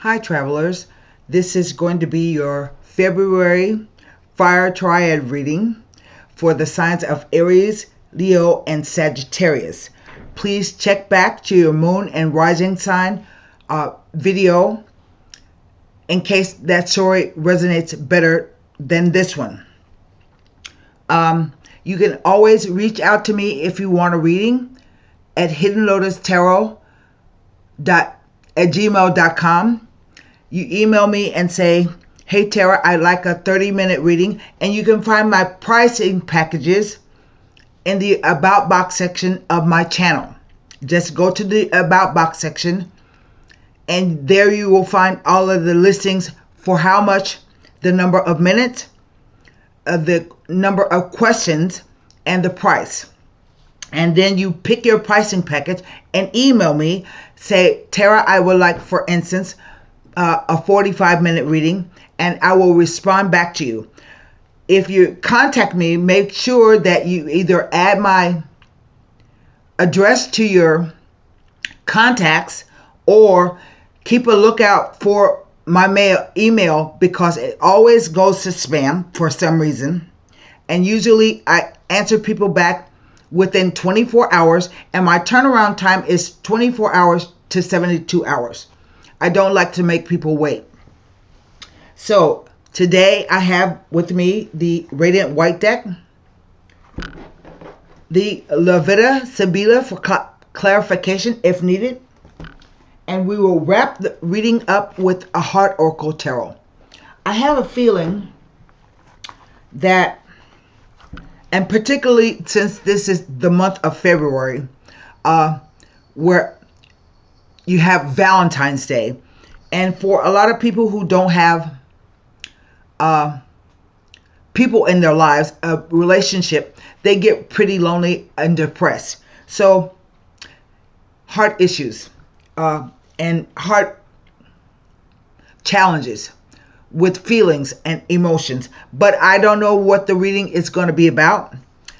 Hi travelers, this is going to be your February Fire Triad reading for the signs of Aries, Leo, and Sagittarius. Please check back to your moon and rising sign video in case that story resonates better than this one. You can always reach out to me if you want a reading at hiddenlotustarot@gmail.com. You email me and say, hey Tara, I'd like a 30-minute reading, and you can find my pricing packages in the About Box section of my channel. Just go to the About Box section, and there you will find all of the listings for how much, the number of minutes, the number of questions, and the price. And then you pick your pricing package and email me, say, Tara, I would like, for instance, a 45-minute reading, and I will respond back to you. If you contact me, make sure that you either add my address to your contacts or keep a lookout for my email, because it always goes to spam for some reason. And usually I answer people back within 24 hours, and my turnaround time is 24 hours to 72 hours. I don't like to make people wait. So today I have with me the Radiant White deck, the Levita Sibila for clarification if needed, and we will wrap the reading up with a Heart Oracle Tarot. I have a feeling that, and particularly since this is the month of February, where you have Valentine's Day, and for a lot of people who don't have people in their lives, a relationship, they get pretty lonely and depressed. So heart issues and heart challenges with feelings and emotions. But I don't know what the reading is going to be about,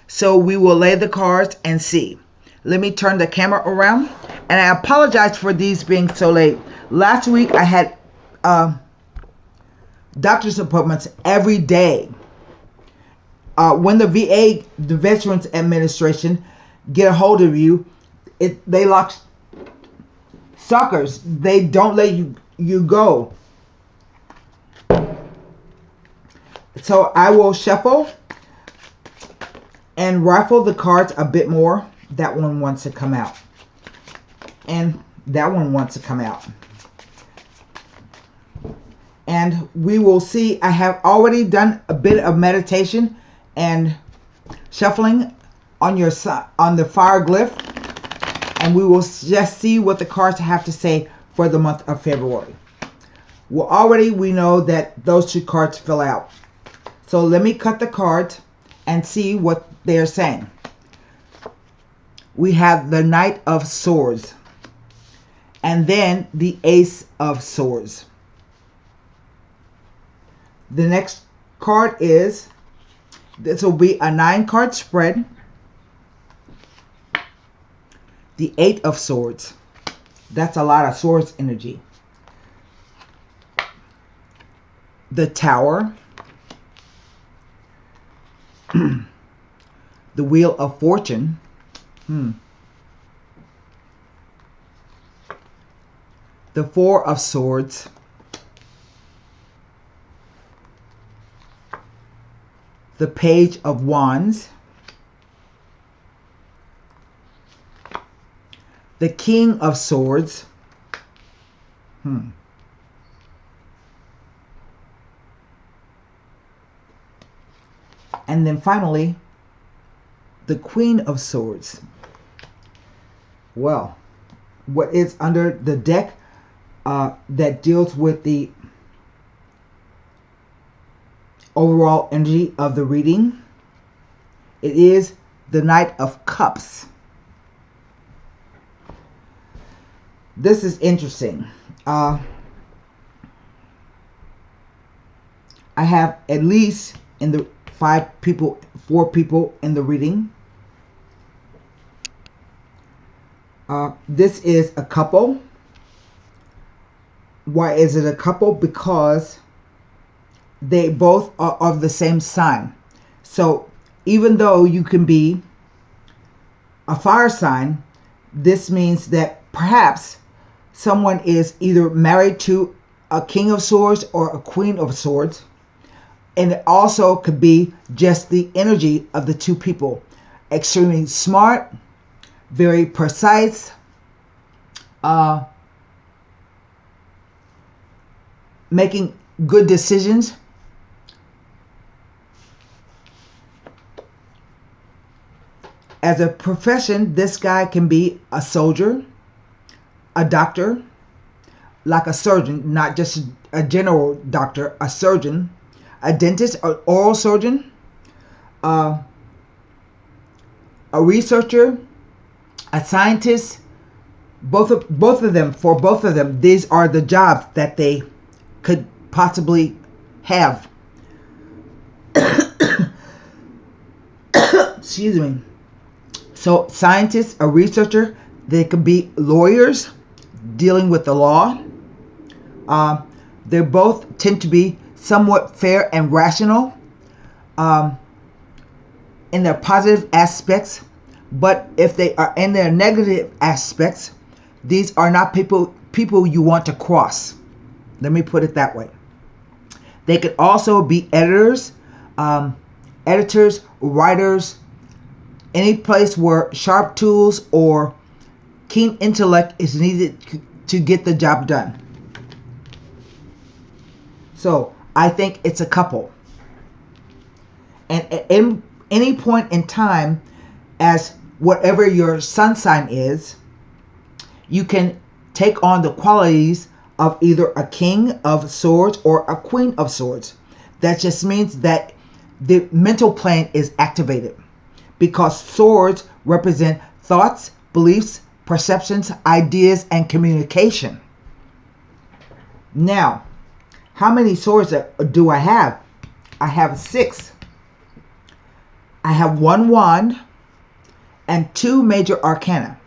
so we will lay the cards and see. Let me turn the camera around, and I apologize for these being so late. Last week I had doctor's appointments every day. When the VA, the Veterans Administration, get a hold of you, they lock suckers. They don't let you go. So I will shuffle and rifle the cards a bit more. That one wants to come out, and that one wants to come out, and we will see. I have already done a bit of meditation and shuffling on the fire glyph, and we will just see what the cards have to say for the month of February. Well, already we know that those two cards fill out. So let me cut the cards and see what they're saying. We have the Knight of Swords, and then the Ace of Swords. The next card is, this will be a 9-card spread, the 8 of Swords. That's a lot of swords energy. The Tower, the Wheel of Fortune, the 4 of Swords, the Page of Wands, the King of Swords, and then finally the Queen of Swords. Well, what is under the deck that deals with the overall energy of the reading? It is the Knight of Cups. This is interesting. I have at least in the 4 people in the reading. This is a couple. Why is it a couple? Because they both are of the same sign. So even though you can be a fire sign, this means that perhaps someone is either married to a king of swords or a queen of swords. And it also could be just the energy of the two people. Extremely smart, very precise, making good decisions. As a profession, this guy can be a soldier, a doctor, like a surgeon, not just a general doctor, a surgeon, a dentist, an oral surgeon, a researcher, a scientist. Both of them, for both of them, these are the jobs that they could possibly have. Excuse me. So scientists, a researcher, they could be lawyers dealing with the law. They both tend to be somewhat fair and rational in their positive aspects. But if they are in their negative aspects, these are not people you want to cross. Let me put it that way. They could also be editors, writers, any place where sharp tools or keen intellect is needed to get the job done. So I think it's a couple. And at any point in time, as whatever your sun sign is, you can take on the qualities of either a king of swords or a queen of swords. That just means that the mental plane is activated, because swords represent thoughts, beliefs, perceptions, ideas, and communication. Now, how many swords do I have? I have 6. I have 1 wand and 2 major arcana.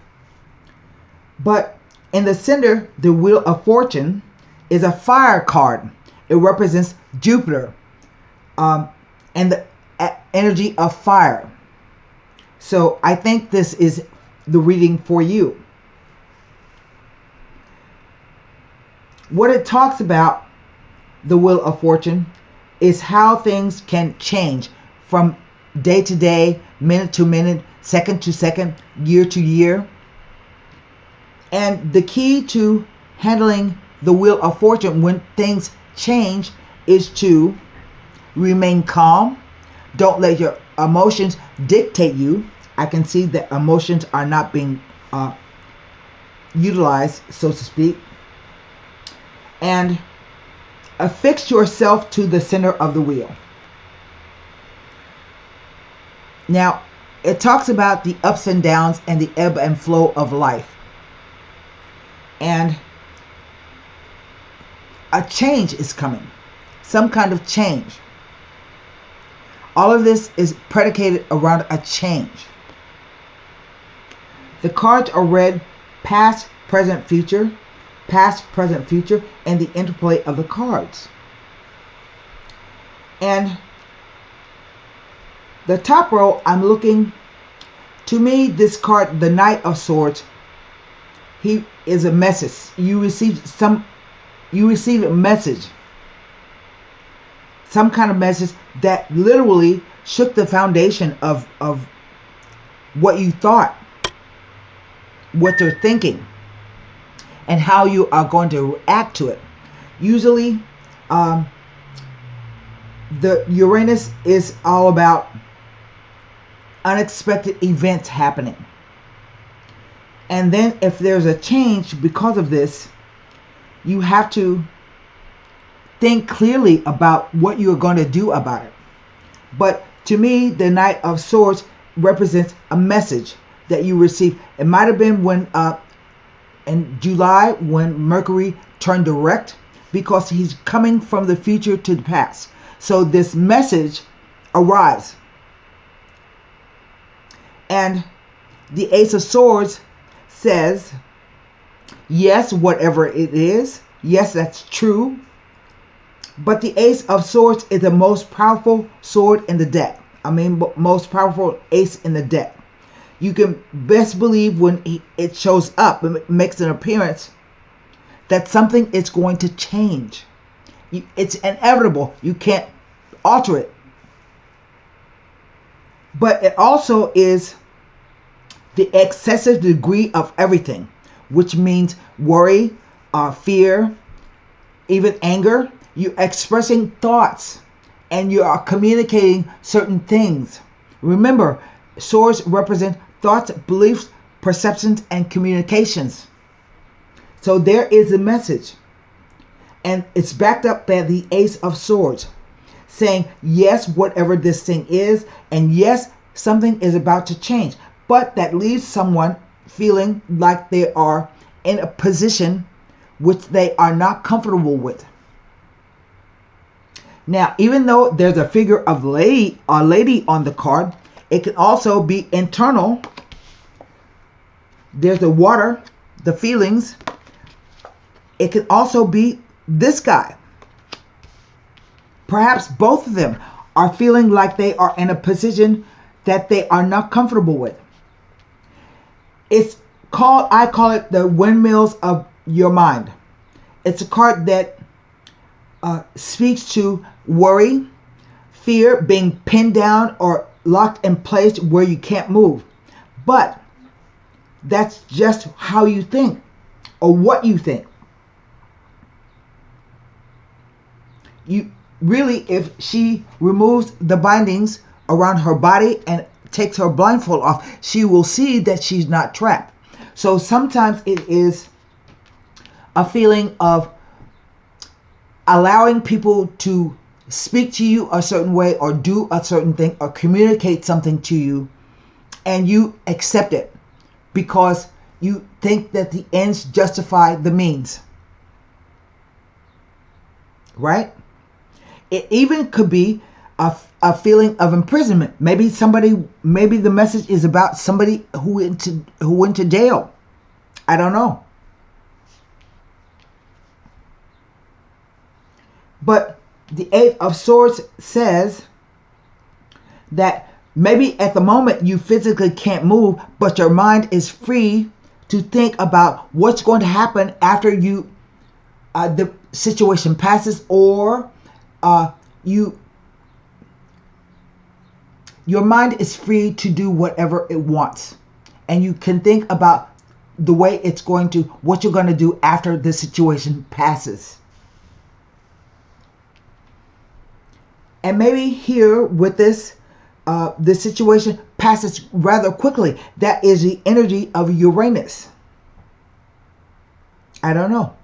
But in the center, the Wheel of Fortune is a fire card. It represents Jupiter and the energy of fire. So I think this is the reading for you. What it talks about, the Wheel of Fortune, is how things can change from day to day, minute to minute, second to second, year to year. And the key to handling the Wheel of Fortune when things change is to remain calm. Don't let your emotions dictate you. I can see that emotions are not being utilized, so to speak. And affix yourself to the center of the wheel. Now, it talks about the ups and downs and the ebb and flow of life. And a change is coming. Some kind of change. All of this is predicated around a change. The cards are read past, present, future, and the interplay of the cards. And the top row, I'm looking, to me, this card, the Knight of Swords, he is a message. You receive a message. Some kind of message that literally shook the foundation of what you thought, what you're thinking, and how you are going to react to it. Usually, the Uranus is all about unexpected events happening. And then if there's a change because of this, you have to think clearly about what you're going to do about it. But to me, the Knight of Swords represents a message that you receive. It might have been when in July when Mercury turned direct, because he's coming from the future to the past. So this message arrives. And the Ace of Swords says, yes, whatever it is, Yes, that's true. But the Ace of Swords is the most powerful sword in the deck. I mean, most powerful ace in the deck. You can best believe when it shows up and makes an appearance that something is going to change. It's inevitable. You can't alter it. But it also is the excessive degree of everything, which means worry, fear, even anger. You're expressing thoughts and you are communicating certain things. Remember, swords represent thoughts, beliefs, perceptions, and communications. So there is a message. And it's backed up by the Ace of Swords, saying, yes, whatever this thing is, and yes, something is about to change. But that leaves someone feeling like they are in a position which they are not comfortable with. Now, even though there's a figure of a lady on the card, it can also be internal. There's the water, the feelings. It can also be this guy. Perhaps both of them are feeling like they are in a position that they are not comfortable with. I call it the windmills of your mind. It's a card that speaks to worry, fear, being pinned down or locked in place where you can't move. But that's just how you think or what you think. You really, if she removes the bindings around her body and takes her blindfold off, she will see that she's not trapped. So sometimes it is a feeling of allowing people to speak to you a certain way or do a certain thing or communicate something to you, and you accept it because you think that the ends justify the means. Right? It even could be a feeling of imprisonment. Maybe the message is about somebody who went to jail. I don't know. But the Eight of Swords says that maybe at the moment you physically can't move, but your mind is free to think about what's going to happen after the situation passes, or your mind is free to do whatever it wants, and you can think about the way what you're going to do after the situation passes. And maybe here with this situation passes rather quickly. That is the energy of Uranus. I don't know.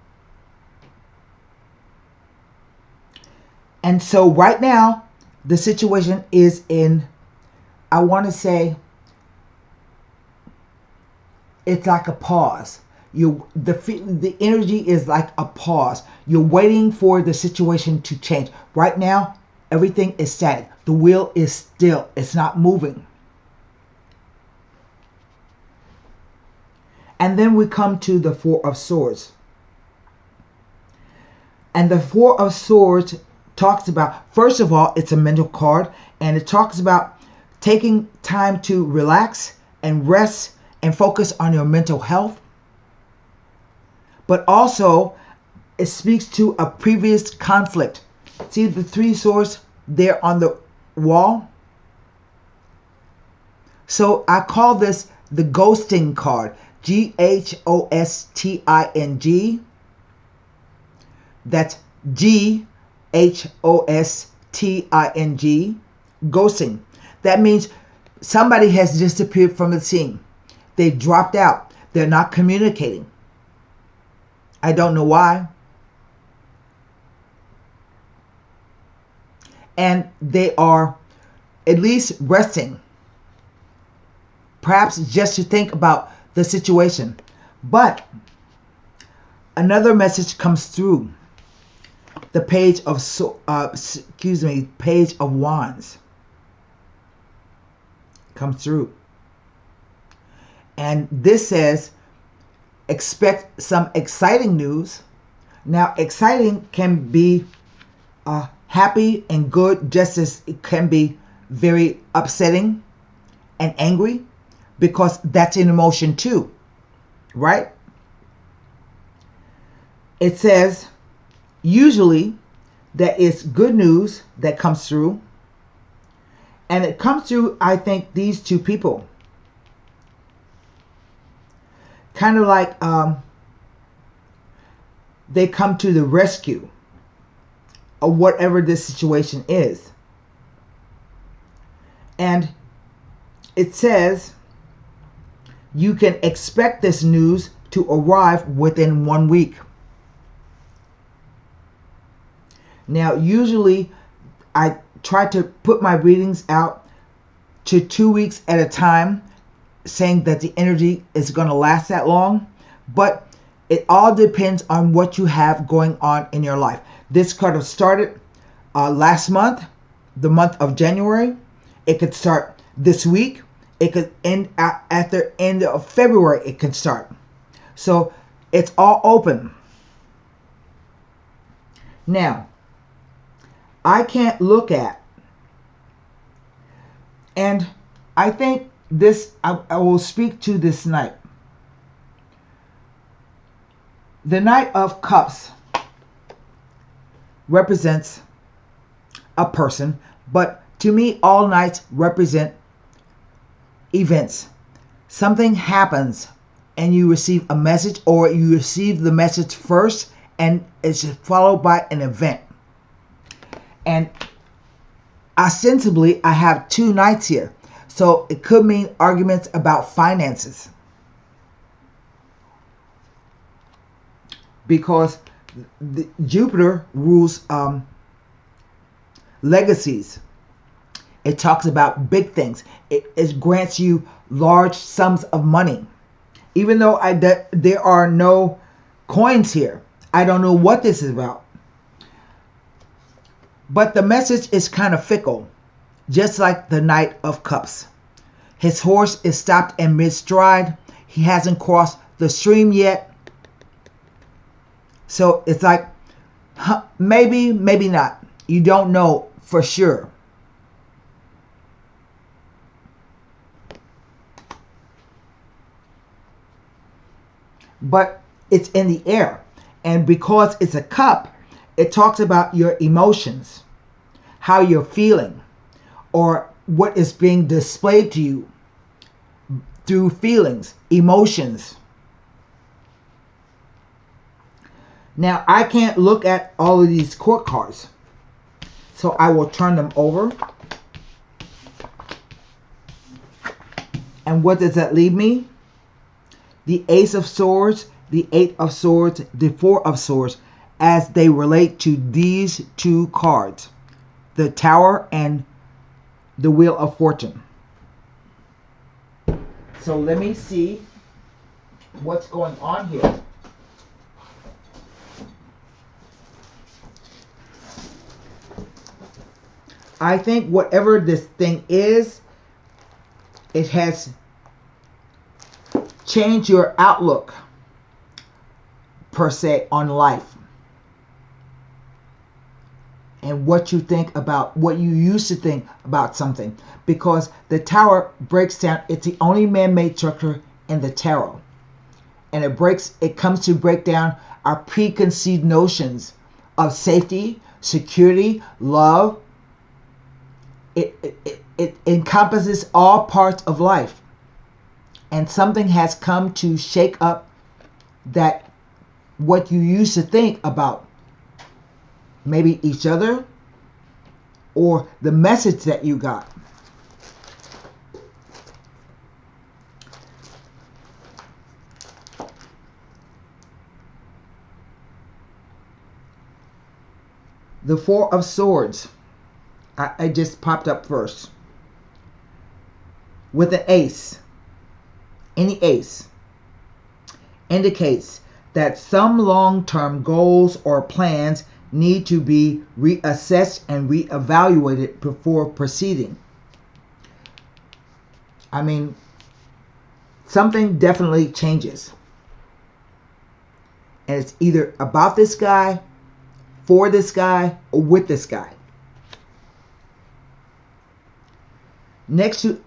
And so right now, the situation is in, I want to say, it's like a pause. The energy is like a pause. You're waiting for the situation to change. Right now, everything is static. The wheel is still. It's not moving. And then we come to the Four of Swords. And the Four of Swords talks about, first of all, it's a mental card, and it talks about taking time to relax and rest and focus on your mental health. But also, it speaks to a previous conflict. See the three swords there on the wall? So I call this the ghosting card. Ghosting. That's Ghosting. Ghosting. That means somebody has disappeared from the scene. They dropped out. They're not communicating. I don't know why. And they are at least resting. Perhaps just to think about the situation. But another message comes through. The Page of Page of Wands comes through. And this says, expect some exciting news. Now, exciting can be happy and good, just as it can be very upsetting and angry, because that's an emotion too, right? It says usually that it's good news that comes through, and it comes through, I think, these two people. Kind of like they come to the rescue of whatever this situation is. And it says you can expect this news to arrive within 1 week. Now, usually I try to put my readings out to 2 weeks at a time, saying that the energy is going to last that long, but it all depends on what you have going on in your life. This could have started last month, the month of January. It could start this week. It could end at the end of February. It could start. So it's all open. Now, I can't look at, and I think this, I will speak to this night. The Knight of Cups represents a person, but to me, all knights represent events. Something happens and you receive a message, or you receive the message first and it's followed by an event. And ostensibly, I have two knights here. So it could mean arguments about finances, because Jupiter rules legacies. It talks about big things. It grants you large sums of money. Even though there are no coins here, I don't know what this is about. But the message is kind of fickle, just like the Knight of Cups. His horse is stopped in mid-stride. He hasn't crossed the stream yet. So it's like, maybe, maybe not. You don't know for sure. But it's in the air. And because it's a cup, it talks about your emotions, how you're feeling, or what is being displayed to you through feelings, emotions. Now, I can't look at all of these court cards, so I will turn them over. And what does that leave me? The Ace of Swords, the Eight of Swords, the Four of Swords, as they relate to these two cards, the Tower and the Wheel of Fortune. So let me see what's going on here. I think whatever this thing is, it has changed your outlook, per se, on life. And what you think about, what you used to think about something. Because the Tower breaks down, it's the only man-made structure in the tarot. And it comes to break down our preconceived notions of safety, security, love. It encompasses all parts of life. And something has come to shake up that what you used to think about maybe each other or the message that you got. The Four of Swords, I just popped up first. With an ace, any ace, indicates that some long-term goals or plans need to be reassessed and reevaluated before proceeding. I mean, something definitely changes. And it's either about this guy, for this guy, or with this guy. Next to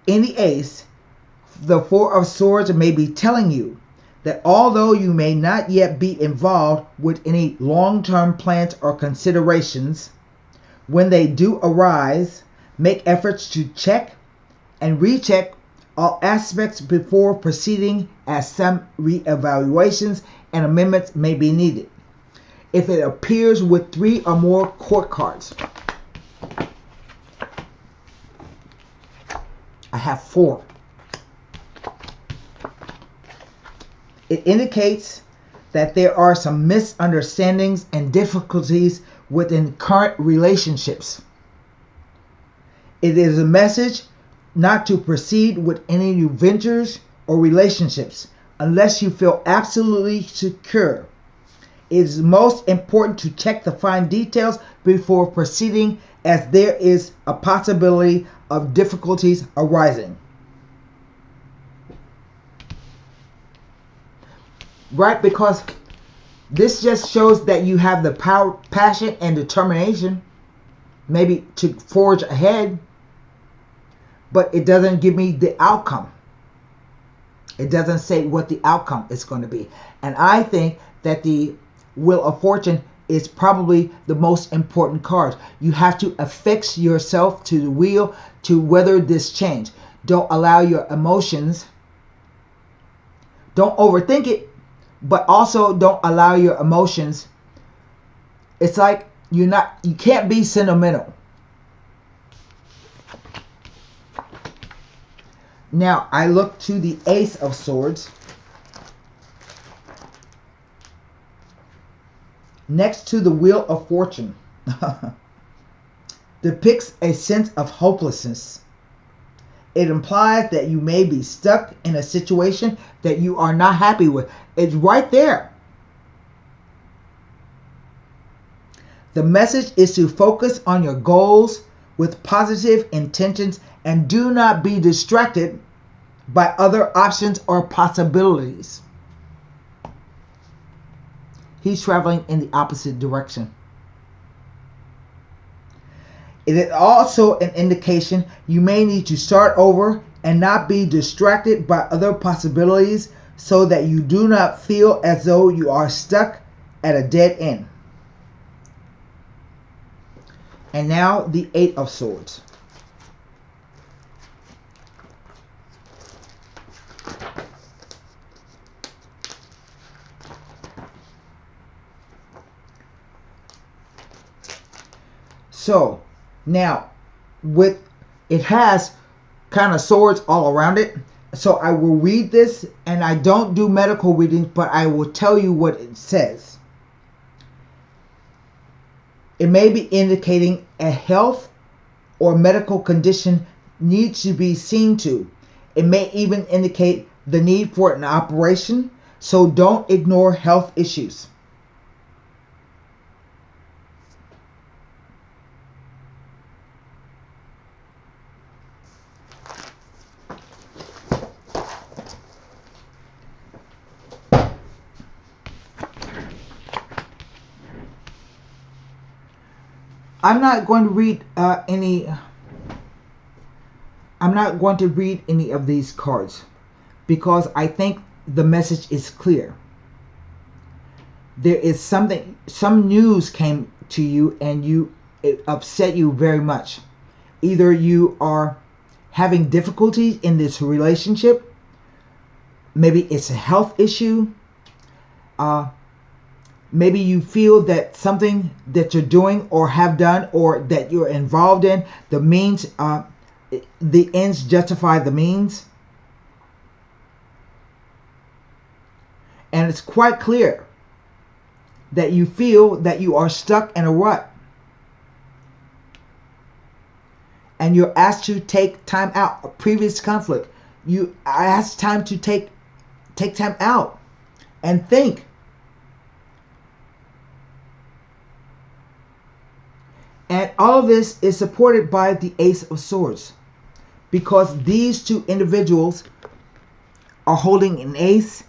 any ace, the Four of Swords may be telling you that although you may not yet be involved with any long-term plans or considerations, when they do arise, make efforts to check and recheck all aspects before proceeding, as some reevaluations and amendments may be needed. If it appears with 3 or more court cards, I have 4. It indicates that there are some misunderstandings and difficulties within current relationships. It is a message not to proceed with any new ventures or relationships unless you feel absolutely secure. It is most important to check the fine details before proceeding, as there is a possibility of difficulties arising. Right, because this just shows that you have the power, passion, and determination, maybe to forge ahead, but it doesn't give me the outcome. It doesn't say what the outcome is going to be. And I think that the Wheel of Fortune is probably the most important card. You have to affix yourself to the wheel to weather this change. Don't allow your emotions, don't overthink it, but also don't allow your emotions. It's like you can't be sentimental. Now I look to the Ace of Swords next to the Wheel of Fortune. Depicts a sense of hopelessness. It implies that you may be stuck in a situation that you are not happy with. It's right there. The message is to focus on your goals with positive intentions and do not be distracted by other options or possibilities. He's traveling in the opposite direction. It is also an indication you may need to start over and not be distracted by other possibilities so that you do not feel as though you are stuck at a dead end. And now the Eight of Swords. So now it has kind of swords all around it. So I will read this, and I don't do medical readings, but I will tell you what it says. It may be indicating a health or medical condition needs to be seen to. It may even indicate the need for an operation, so don't ignore health issues. I'm not going to read any of these cards because I think the message is clear. There is some news came to you and it upset you very much. Either you are having difficulties in this relationship, maybe it's a health issue, maybe you feel that something that you're doing or have done or that you're involved in, the ends justify the means. And it's quite clear that you feel that you are stuck in a rut. And you're asked to take time out. A previous conflict, you are asked time to take time out and think. And all of this is supported by the Ace of Swords, because these two individuals are holding an ace,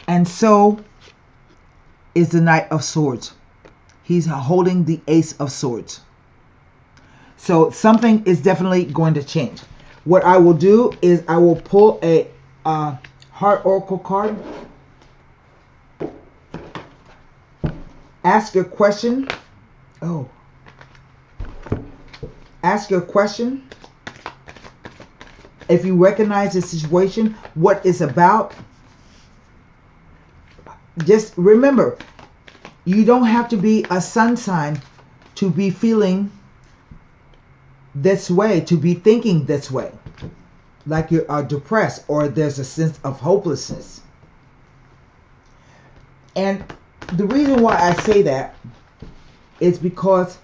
and so is the Knight of Swords. He's holding the Ace of Swords. So something is definitely going to change. What I will do is I will pull a Heart Oracle card. Ask your question. Oh. Ask your question. If you recognize the situation, what it's about, just remember, you don't have to be a sun sign to be feeling this way, to be thinking this way, like you are depressed or there's a sense of hopelessness. And the reason why I say that is because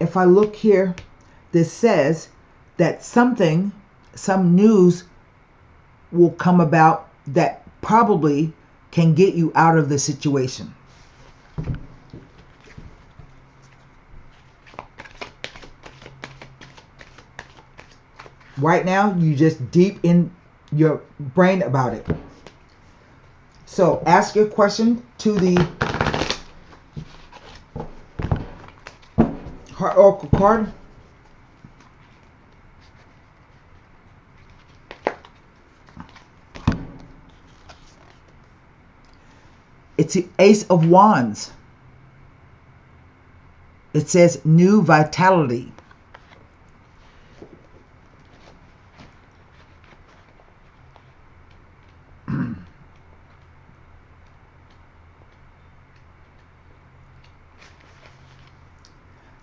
if I look here, this says that some news will come about that probably can get you out of the situation. Right now, you just deep in your brain about it. So ask your question to the Heart Oracle card. It's the Ace of Wands. It says new vitality.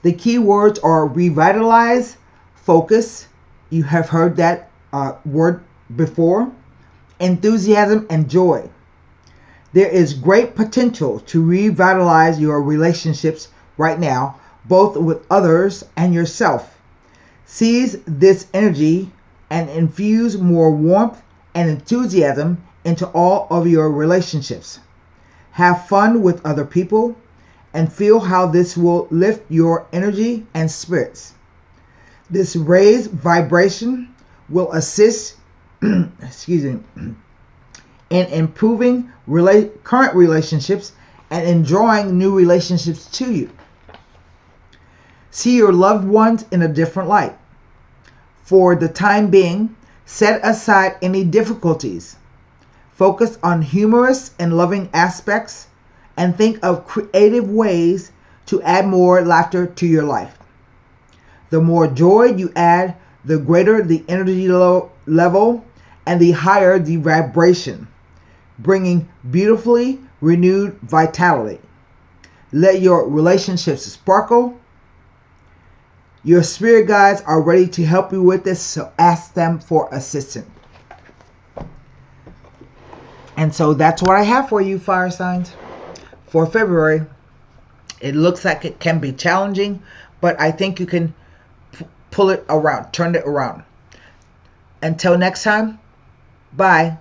The key words are revitalize, focus. You have heard that word before. Enthusiasm and joy. There is great potential to revitalize your relationships right now, both with others and yourself. Seize this energy and infuse more warmth and enthusiasm into all of your relationships. Have fun with other people and feel how this will lift your energy and spirits. This raised vibration will assist in improving current relationships and enjoying new relationships to you. See your loved ones in a different light. For the time being, set aside any difficulties. Focus on humorous and loving aspects and think of creative ways to add more laughter to your life. The more joy you add, the greater the energy level and the higher the vibration, bringing beautifully renewed vitality. Let your relationships sparkle. Your spirit guides are ready to help you with this, so ask them for assistance. And so that's what I have for you, fire signs, for February. It looks like it can be challenging, but I think you can pull it around, turn it around. Until next time, bye.